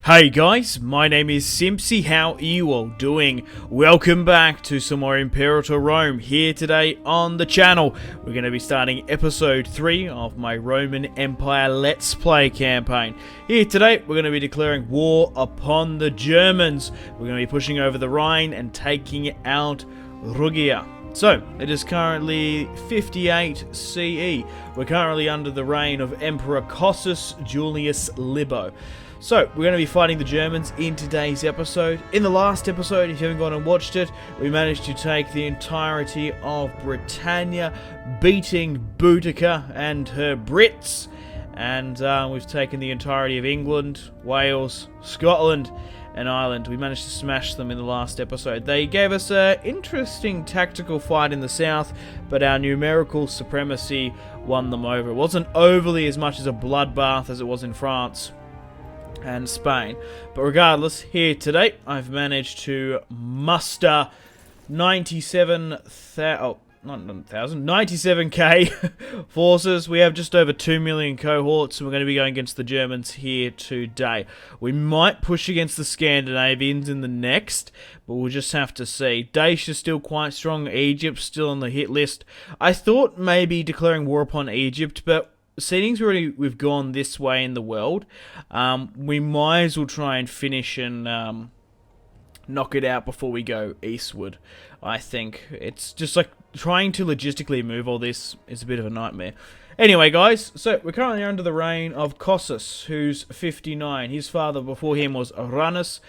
Hey guys, my name is Simpzy. How are you all doing? Welcome back to some more Imperator Rome here today on the channel. We're going to be starting episode 3 of my Roman Empire Let's Play campaign. Here today, we're going to be declaring war upon the Germans. We're going to be pushing over the Rhine and taking out Rugia. So, it is currently 58 CE. We're currently under the reign of Emperor Cossus Julius Libo. So, we're going to be fighting the Germans in today's episode. In the last episode, if you haven't gone and watched it, we managed to take the entirety of Britannia, beating Boudica and her Brits. And we've taken the entirety of England, Wales, Scotland, and Ireland. We managed to smash them in the last episode. They gave us an interesting tactical fight in the south, but our numerical supremacy won them over. It wasn't overly as much as a bloodbath as it was in France and Spain. But regardless, here today, I've managed to muster 97k forces. We have just over 2 million cohorts, and we're going to be going against the Germans here today. We might push against the Scandinavians in the next, but we'll just have to see. Dacia's still quite strong. Egypt's still on the hit list. I thought maybe declaring war upon Egypt, but seeing as we've gone this way in the world, we might as well try and finish and knock it out before we go eastward. I think it's just like trying to logistically move all this is a bit of a nightmare. Anyway, guys, so we're currently under the reign of Cossus, who's 59. His father before him was Uranus.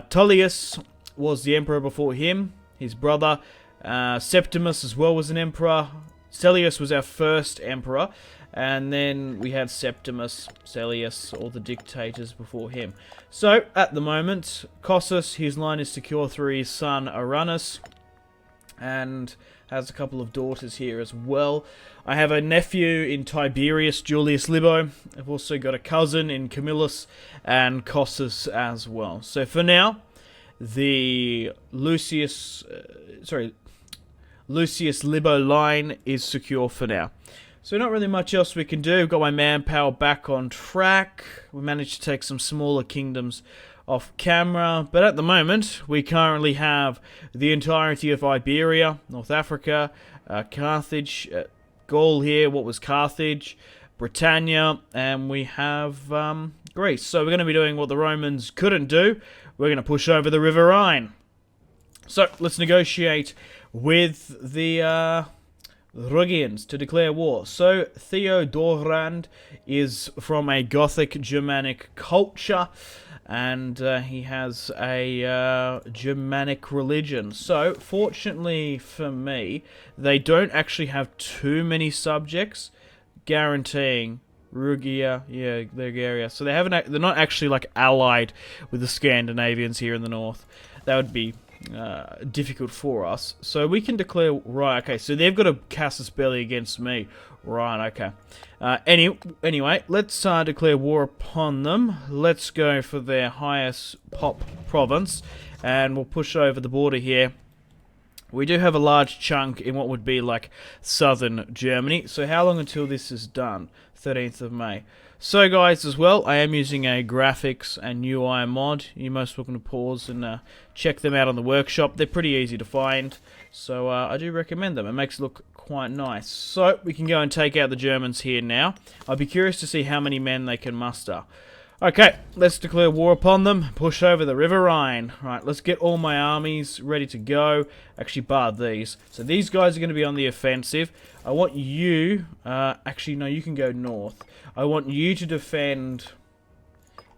Tullius was the emperor before him. His brother Septimus as well was an emperor. Cellius was our first emperor. And then we had Septimus, Cellius, all the dictators before him. So, at the moment, Cossus, his line is secure through his son Uranus, and has a couple of daughters here as well. I have a nephew in Tiberius Julius Libo. I've also got a cousin in Camillus and Cossus as well. So for now, the Lucius Libo line is secure for now. So not really much else we can do. Got my manpower back on track. We managed to take some smaller kingdoms off camera. But at the moment, we currently have the entirety of Iberia, North Africa, Carthage, Gaul here, what was Carthage, Britannia, and we have Greece. So we're going to be doing what the Romans couldn't do. We're going to push over the River Rhine. So let's negotiate with the Rugians to declare war. So Theodorand is from a Gothic Germanic culture, and he has a Germanic religion. So fortunately for me, they don't actually have too many subjects, guaranteeing Rugia, Bulgaria. So they're not actually like allied with the Scandinavians here in the north. That would be difficult for us. So we can declare, right, okay, so they've got a casus belli against me. Right, okay. Anyway, let's declare war upon them. Let's go for their highest pop province, and we'll push over the border here. We do have a large chunk in what would be like southern Germany. So how long until this is done? 13th of May. So guys, as well, I am using a graphics and UI mod. You're most welcome to pause and check them out on the workshop. They're pretty easy to find, so I do recommend them. It makes it look quite nice. So we can go and take out the Germans here now. I'd be curious to see how many men they can muster. Okay, let's declare war upon them. Push over the River Rhine. Right, let's get all my armies ready to go. Actually, bar these. So these guys are going to be on the offensive. I want you... actually, no, you can go north. I want you to defend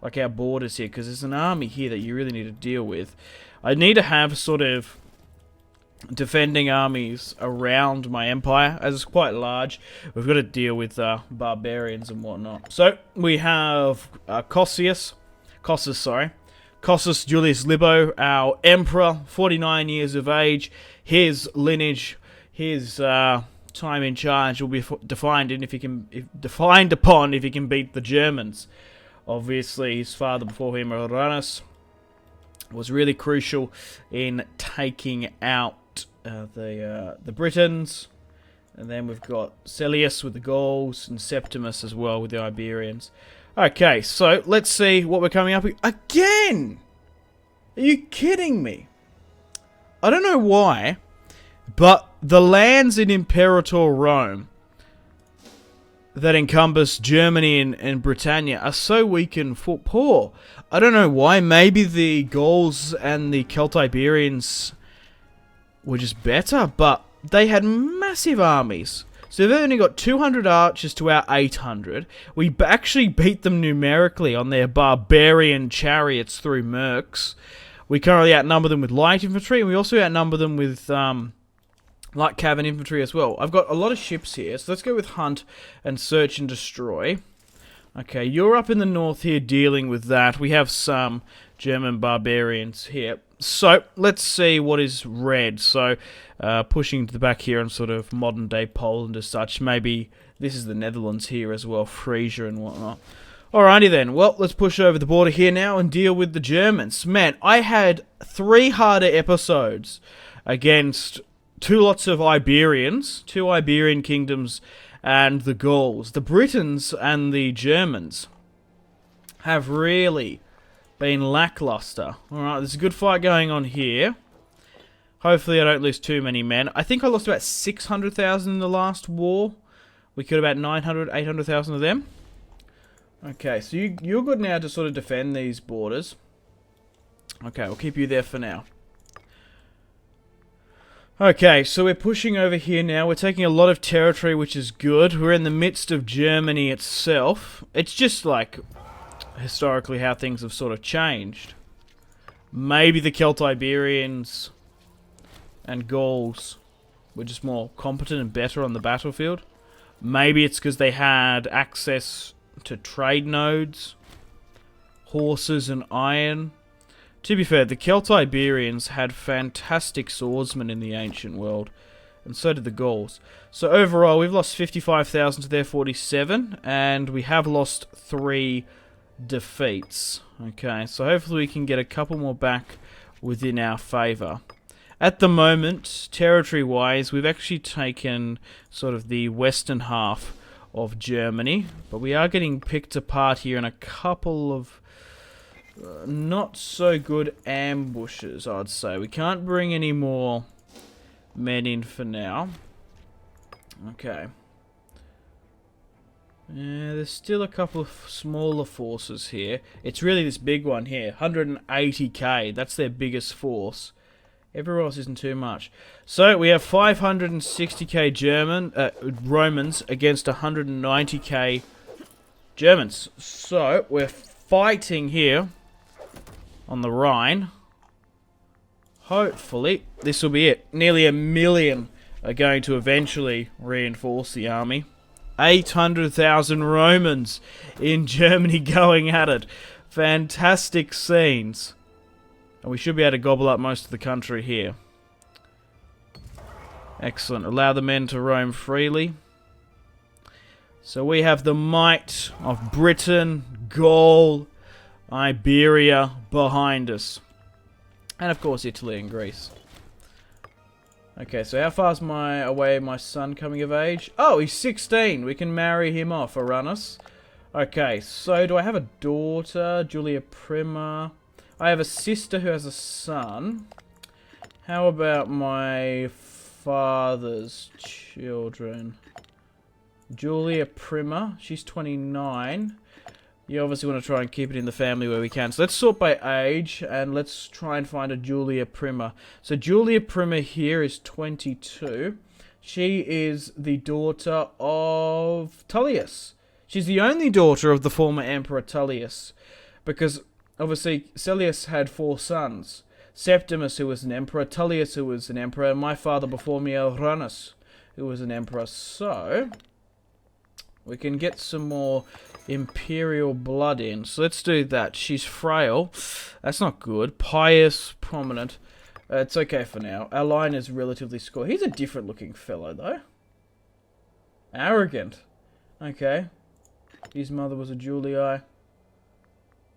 like our borders here, because there's an army here that you really need to deal with. I need to have sort of defending armies around my empire, as it's quite large. We've got to deal with barbarians and whatnot. So we have Cossus Julius Libo, our emperor, 49 years of age. His lineage, his time in charge will be defined upon if he can beat the Germans. Obviously, his father before him, Uranus, was really crucial in taking out the Britons, and then we've got Cellius with the Gauls and Septimus as well with the Iberians. Okay, so let's see what we're coming up with. Again! Are you kidding me? I don't know why, but the lands in Imperator Rome that encompass Germany and Britannia are so weak and poor. I don't know why. Maybe the Gauls and the Celtiberians were just better, but they had massive armies. So they've only got 200 archers to our 800. We actually beat them numerically on their barbarian chariots through mercs. We currently outnumber them with light infantry, and we also outnumber them with light cavalry infantry as well. I've got a lot of ships here, so let's go with hunt and search and destroy. Okay, you're up in the north here dealing with that. We have some German barbarians here. So, let's see what is red. So, pushing to the back here on sort of modern-day Poland as such. Maybe this is the Netherlands here as well, Frisia and whatnot. Alrighty then, well, let's push over the border here now and deal with the Germans. Man, I had 3 harder episodes against 2 lots of Iberians, 2 Iberian kingdoms, and the Gauls. The Britons and the Germans have really been lackluster. Alright, there's a good fight going on here. Hopefully I don't lose too many men. I think I lost about 600,000 in the last war. We killed about 900, 800,000 of them. Okay, so you're good now to sort of defend these borders. Okay, we'll keep you there for now. Okay, so we're pushing over here now. We're taking a lot of territory, which is good. We're in the midst of Germany itself. It's just like historically how things have sort of changed. Maybe the Celtiberians and Gauls were just more competent and better on the battlefield. Maybe it's because they had access to trade nodes, horses and iron. To be fair, the Celtiberians had fantastic swordsmen in the ancient world, and so did the Gauls. So overall, we've lost 55,000 to their 47, and we have lost 3 defeats. Okay, so hopefully we can get a couple more back within our favour. At the moment, territory-wise, we've actually taken sort of the western half of Germany, but we are getting picked apart here in a couple of not so good ambushes, I'd say. We can't bring any more men in for now. Okay. Yeah, there's still a couple of smaller forces here. It's really this big one here, 180k. That's their biggest force. Everywhere else isn't too much. So we have 560k Romans against 190k Germans. So we're fighting here on the Rhine. Hopefully this will be it. Nearly 1 million are going to eventually reinforce the army. 800,000 Romans in Germany going at it. Fantastic scenes. And we should be able to gobble up most of the country here. Excellent. Allow the men to roam freely. So we have the might of Britain, Gaul, Iberia behind us. And of course Italy and Greece. Okay, so how far is my son coming of age? Oh, he's 16. We can marry him off, Uranus. Okay, so do I have a daughter? Julia Prima. I have a sister who has a son. How about my father's children? Julia Prima. She's 29. You obviously want to try and keep it in the family where we can. So let's sort by age, and let's try and find a Julia Prima. So Julia Prima here is 22. She is the daughter of Tullius. She's the only daughter of the former Emperor Tullius. Because, obviously, Cellius had 4 sons. Septimus, who was an emperor, Tullius, who was an emperor, and my father before me, Uranus, who was an emperor. So we can get some more imperial blood in. So let's do that. She's frail. That's not good. Pious, prominent. It's okay for now. Our line is relatively score. He's a different looking fellow, though. Arrogant. Okay. His mother was a Julii.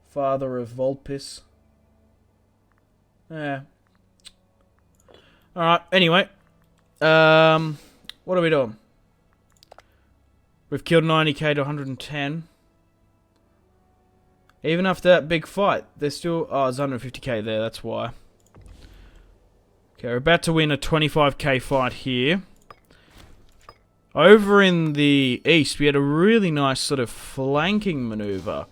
Father of Vulpis. Yeah. Alright, anyway. What are we doing? We've killed 90k to 110. Even after that big fight, they're still... Oh, it's 150k there, that's why. Okay, we're about to win a 25k fight here. Over in the east, we had a really nice sort of flanking maneuver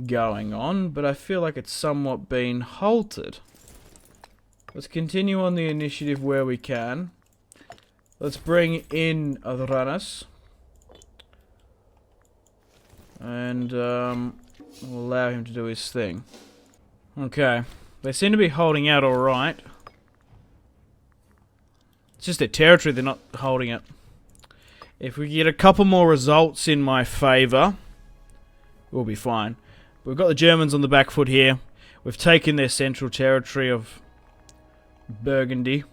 going on, but I feel like it's somewhat been halted. Let's continue on the initiative where we can. Let's bring in Adranas. And we'll allow him to do his thing. Okay. They seem to be holding out alright. It's just their territory, they're not holding it. If we get a couple more results in my favour, we'll be fine. We've got the Germans on the back foot here. We've taken their central territory of Burgundy.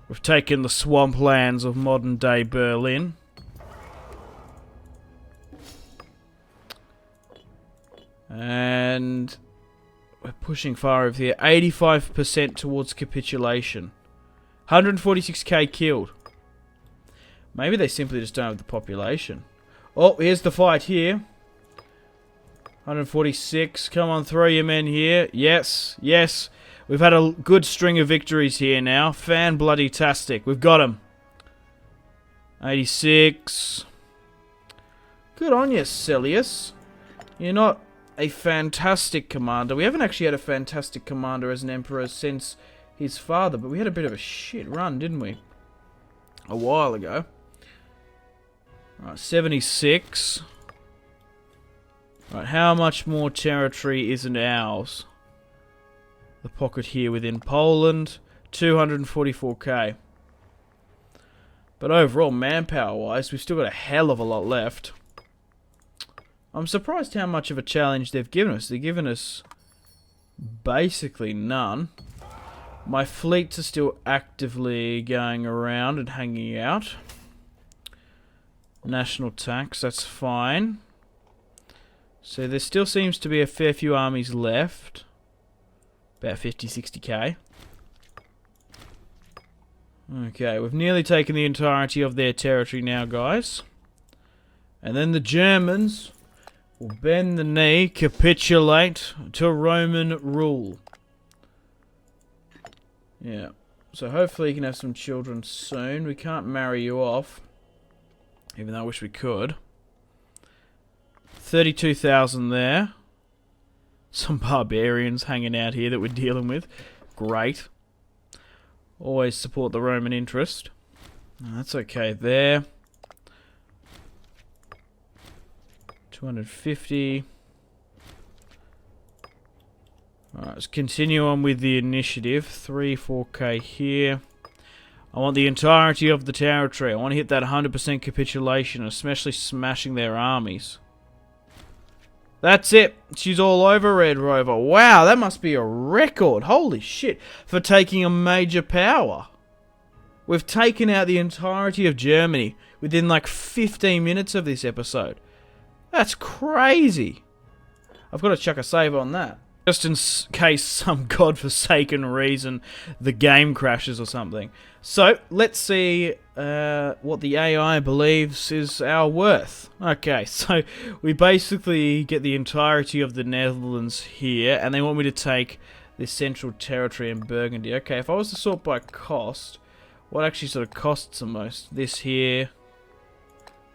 We've taken the swamplands of modern-day Berlin. And we're pushing far over here. 85% towards capitulation. 146k killed. Maybe they simply just don't have the population. Oh, here's the fight here. 146. Come on, throw your men here. Yes, yes. We've had a good string of victories here now. Fan-bloody-tastic. We've got them. 86. Good on you, Celius. You're not a fantastic commander. We haven't actually had a fantastic commander as an emperor since his father, but we had a bit of a shit run, didn't we? A while ago. Right, 76. Right, how much more territory isn't ours? The pocket here within Poland, 244k. But overall, manpower-wise, we've still got a hell of a lot left. I'm surprised how much of a challenge they've given us. They've given us basically none. My fleets are still actively going around and hanging out. National tax, that's fine. So there still seems to be a fair few armies left. About 50, 60k. Okay, we've nearly taken the entirety of their territory now, guys. And then the Germans will bend the knee, capitulate to Roman rule. Yeah. So hopefully you can have some children soon. We can't marry you off. Even though I wish we could. 32,000 there. Some barbarians hanging out here that we're dealing with. Great. Always support the Roman interest. That's okay there. 250. Alright, let's continue on with the initiative. 4k here. I want the entirety of the territory. I want to hit that 100% capitulation, especially smashing their armies. That's it. She's all over, Red Rover. Wow, that must be a record. Holy shit. For taking a major power. We've taken out the entirety of Germany within like 15 minutes of this episode. That's crazy. I've got to chuck a save on that. Just in case some godforsaken reason the game crashes or something. So, let's see what the AI believes is our worth. Okay, so we basically get the entirety of the Netherlands here, and they want me to take this central territory in Burgundy. Okay, if I was to sort by cost, what actually sort of costs the most? This here,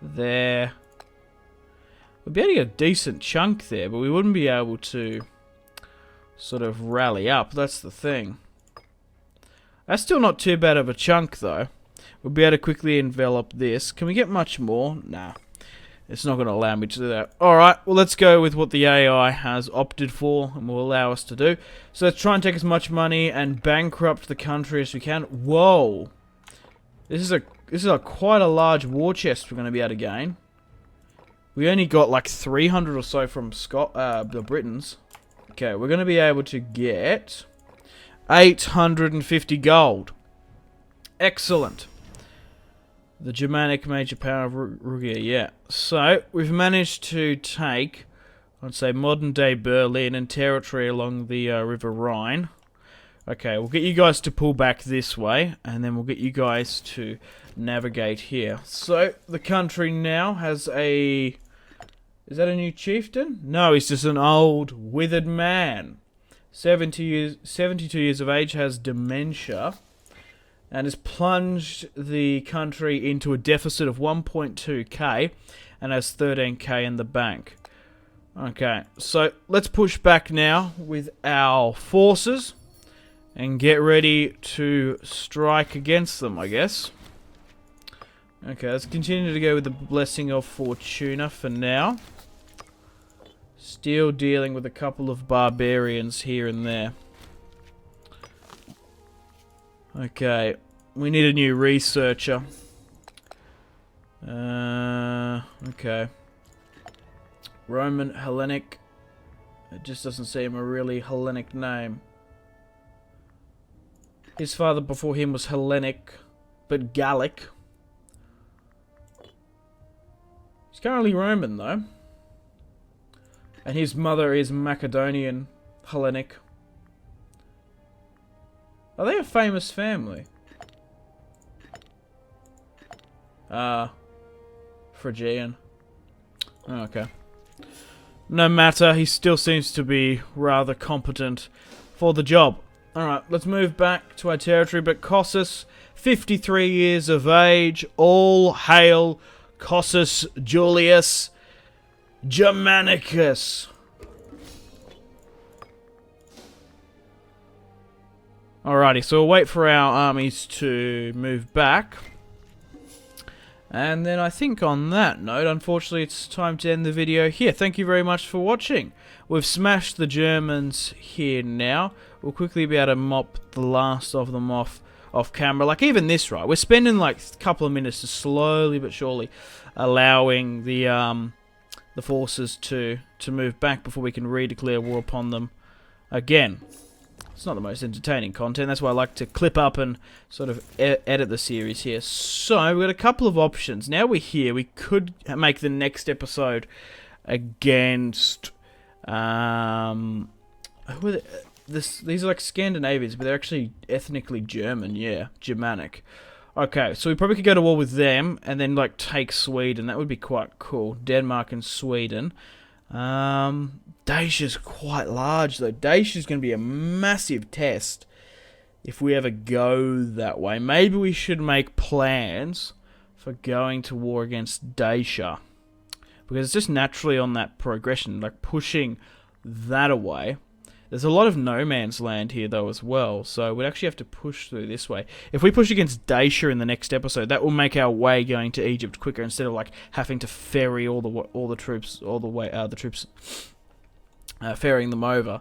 there. We'd be able to get a decent chunk there, but we wouldn't be able to sort of rally up. That's the thing. That's still not too bad of a chunk, though. We'll be able to quickly envelop this. Can we get much more? Nah. It's not going to allow me to do that. Alright, well, let's go with what the AI has opted for and will allow us to do. So let's try and take as much money and bankrupt the country as we can. Whoa! This is a quite a large war chest we're going to be able to gain. We only got like 300 or so from the Britons. Okay, we're going to be able to get 850 gold. Excellent. The Germanic major power of Rugia, yeah. So, we've managed to take, I'd say, modern-day Berlin and territory along the River Rhine. Okay, we'll get you guys to pull back this way, and then we'll get you guys to navigate here. So, the country now has a Is that a new chieftain? No, he's just an old, withered man. 72 years of age, has dementia, and has plunged the country into a deficit of 1.2k and has 13k in the bank. Okay, so let's push back now with our forces and get ready to strike against them, I guess. Okay, let's continue to go with the Blessing of Fortuna for now. Still dealing with a couple of barbarians here and there. Okay, we need a new researcher. Okay. Roman Hellenic. It just doesn't seem a really Hellenic name. His father before him was Hellenic, but Gallic. He's currently Roman, though. And his mother is Macedonian Hellenic. Are they a famous family? Phrygian. Oh, okay. No matter, he still seems to be rather competent for the job. Alright, let's move back to our territory, but Cossus, 53 years of age, all hail Cossus Julius Germanicus. Alrighty, so we'll wait for our armies to move back. And then I think on that note, unfortunately, it's time to end the video here. Thank you very much for watching. We've smashed the Germans here now. We'll quickly be able to mop the last of them off camera. Like even this, right? We're spending like a couple of minutes to slowly but surely allowing the forces to move back before we can redeclare war upon them again. It's not the most entertaining content, that's why I like to clip up and sort of edit the series here. So, we've got a couple of options. Now we're here, we could make the next episode against... these are like Scandinavians, but they're actually ethnically German, yeah, Germanic. Okay, so we probably could go to war with them, and then like take Sweden, that would be quite cool. Denmark and Sweden. Dacia's quite large though. Dacia's going to be a massive test if we ever go that way. Maybe we should make plans for going to war against Dacia, because it's just naturally on that progression, like pushing that away. There's a lot of no man's land here though as well, so we'd actually have to push through this way. If we push against Dacia in the next episode, that will make our way going to Egypt quicker instead of like having to ferry all the troops ferrying them over.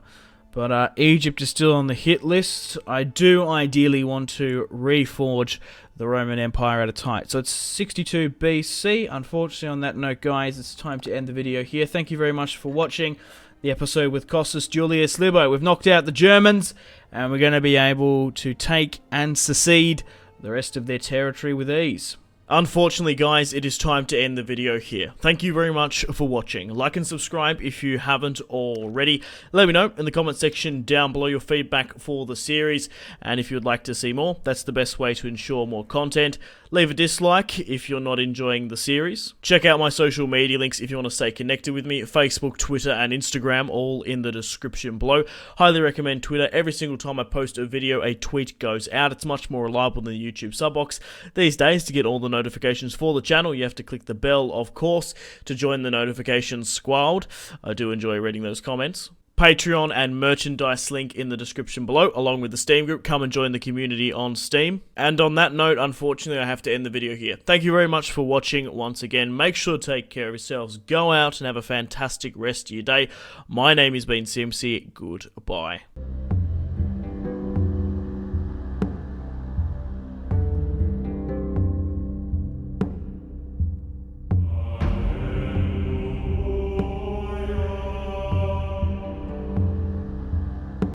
But Egypt is still on the hit list. I do ideally want to reforge the Roman Empire at a time. So it's 62 BC. Unfortunately, on that note, guys, it's time to end the video here. Thank you very much for watching the episode with Cossus Julius Libo. We've knocked out the Germans, and we're going to be able to take and secede the rest of their territory with ease. Unfortunately, guys, it is time to end the video here. Thank you very much for watching. Like and subscribe if you haven't already. Let me know in the comment section down below your feedback for the series, and if you'd like to see more, that's the best way to ensure more content. Leave a dislike if you're not enjoying the series. Check out my social media links if you want to stay connected with me. Facebook, Twitter, and Instagram, all in the description below. Highly recommend Twitter. Every single time I post a video, a tweet goes out. It's much more reliable than the YouTube sub box. These days, to get all the notifications for the channel, you have to click the bell, of course, to join the notifications squad. I do enjoy reading those comments. Patreon and merchandise link in the description below, along with the Steam group. Come and join the community on Steam. And on that note, unfortunately, I have to end the video here. Thank you very much for watching once again. Make sure to take care of yourselves. Go out and have a fantastic rest of your day. My name has been Simpzy. Goodbye.